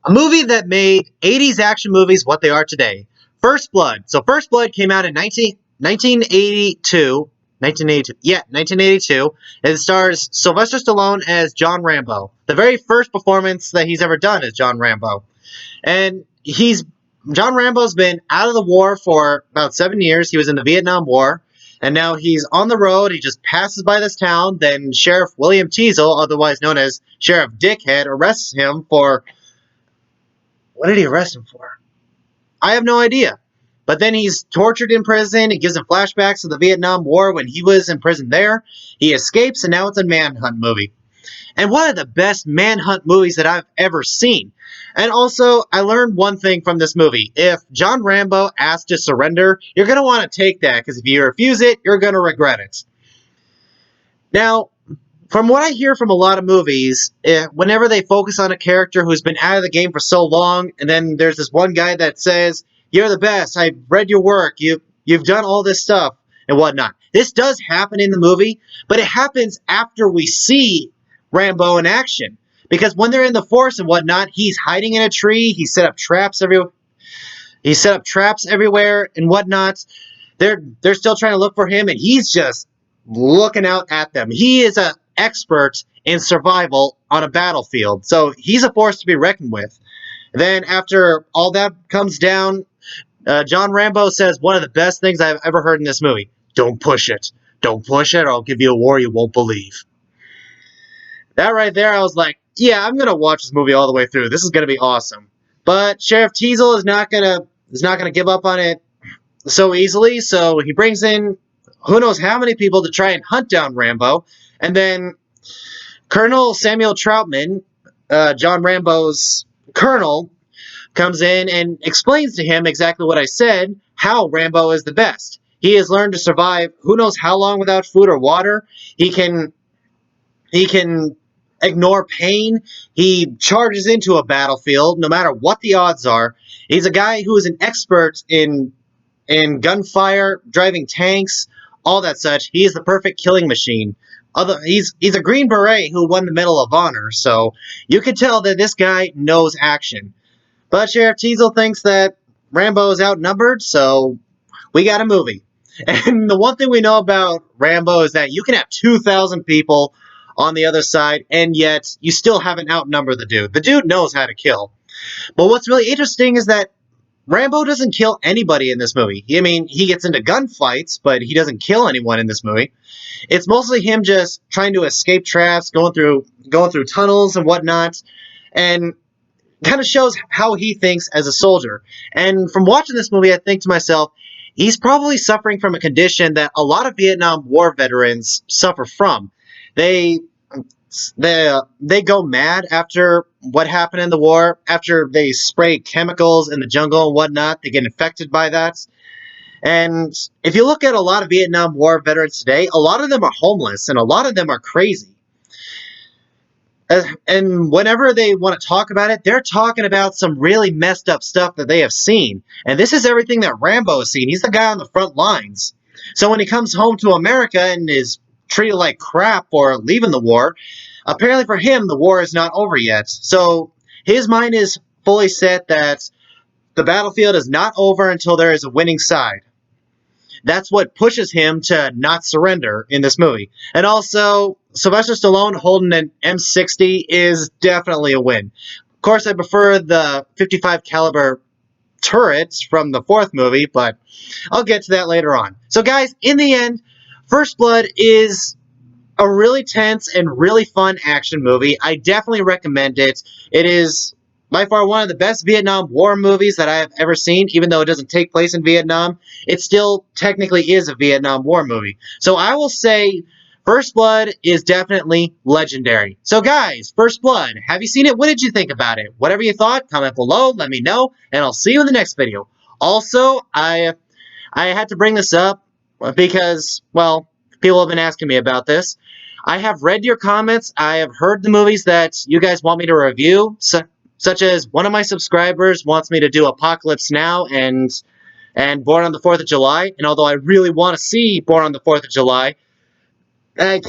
A movie that made 80s action movies what they are today. First Blood. So First Blood came out in 1982. 1982. Yeah, 1982. It stars Sylvester Stallone as John Rambo. The very first performance that he's ever done is John Rambo. And John Rambo's been out of the war for about 7 years. He was in the Vietnam War. And now he's on the road. He just passes by this town. Then Sheriff William Teasel, otherwise known as Sheriff Dickhead, arrests him for... What did he arrest him for? I have no idea. But then he's tortured in prison. It gives him flashbacks of the Vietnam War when he was in prison there. He escapes, and now it's a manhunt movie. And one of the best manhunt movies that I've ever seen. And also, I learned one thing from this movie. If John Rambo asks to surrender, you're going to want to take that, because if you refuse it, you're going to regret it. Now, from what I hear from a lot of movies, whenever they focus on a character who's been out of the game for so long, and then there's this one guy that says, "You're the best, I've read your work, you've done all this stuff," and whatnot. This does happen in the movie, but it happens after we see Rambo in action. Because when they're in the forest and whatnot, he's hiding in a tree, he set up traps everywhere and whatnot. They're still trying to look for him, and he's just looking out at them. He is an expert in survival on a battlefield, so he's a force to be reckoned with. Then after all that comes down, John Rambo says one of the best things I've ever heard in this movie. "Don't push it. Don't push it, or I'll give you a war you won't believe." That right there, I was like, yeah, I'm gonna watch this movie all the way through. This is gonna be awesome. But Sheriff Teasel is not gonna give up on it so easily, so he brings in who knows how many people to try and hunt down Rambo, and then Colonel Samuel Troutman, John Rambo's colonel, comes in and explains to him exactly what I said, how Rambo is the best. He has learned to survive who knows how long without food or water. He can ignore pain. He charges into a battlefield no matter what the odds are. He's a guy who is an expert in gunfire, driving tanks, all that such. He is the perfect killing machine. He's a Green Beret who won the Medal of Honor, so you can tell that this guy knows action. But Sheriff Teasel thinks that Rambo is outnumbered, so we got a movie. And the one thing we know about Rambo is that you can have 2,000 people on the other side, and yet you still haven't outnumbered the dude. The dude knows how to kill. But what's really interesting is that Rambo doesn't kill anybody in this movie. I mean, he gets into gunfights, but he doesn't kill anyone in this movie. It's mostly him just trying to escape traps, going through tunnels and whatnot, and kind of shows how he thinks as a soldier. And from watching this movie, I think to myself, he's probably suffering from a condition that a lot of Vietnam War veterans suffer from. They go mad after what happened in the war, after they spray chemicals in the jungle and whatnot. They get infected by that. And if you look at a lot of Vietnam War veterans today, a lot of them are homeless and a lot of them are crazy. And whenever they want to talk about it, they're talking about some really messed up stuff that they have seen. And this is everything that Rambo has seen. He's the guy on the front lines. So when he comes home to America and is treated like crap for leaving the war, apparently for him, the war is not over yet. So his mind is fully set that the battlefield is not over until there is a winning side. That's what pushes him to not surrender in this movie. And also, Sylvester Stallone holding an M60 is definitely a win. Of course, I prefer the 55 caliber turrets from the fourth movie, but I'll get to that later on. So guys, in the end, First Blood is a really tense and really fun action movie. I definitely recommend it. It is by far one of the best Vietnam War movies that I have ever seen. Even though it doesn't take place in Vietnam, it still technically is a Vietnam War movie. So I will say First Blood is definitely legendary. So guys, First Blood, have you seen it? What did you think about it? Whatever you thought, comment below, let me know, and I'll see you in the next video. Also, I had to bring this up because, well, people have been asking me about this. I have read your comments. I have heard the movies that you guys want me to review, such as one of my subscribers wants me to do Apocalypse Now and Born on the 4th of July. And although I really want to see Born on the 4th of July, I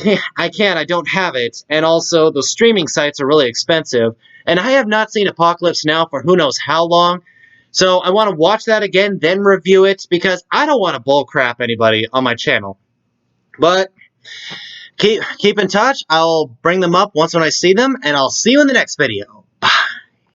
don't have it. And also, the streaming sites are really expensive. And I have not seen Apocalypse Now for who knows how long. So I want to watch that again, then review it, because I don't want to bullcrap anybody on my channel. But keep in touch. I'll bring them up once when I see them, and I'll see you in the next video.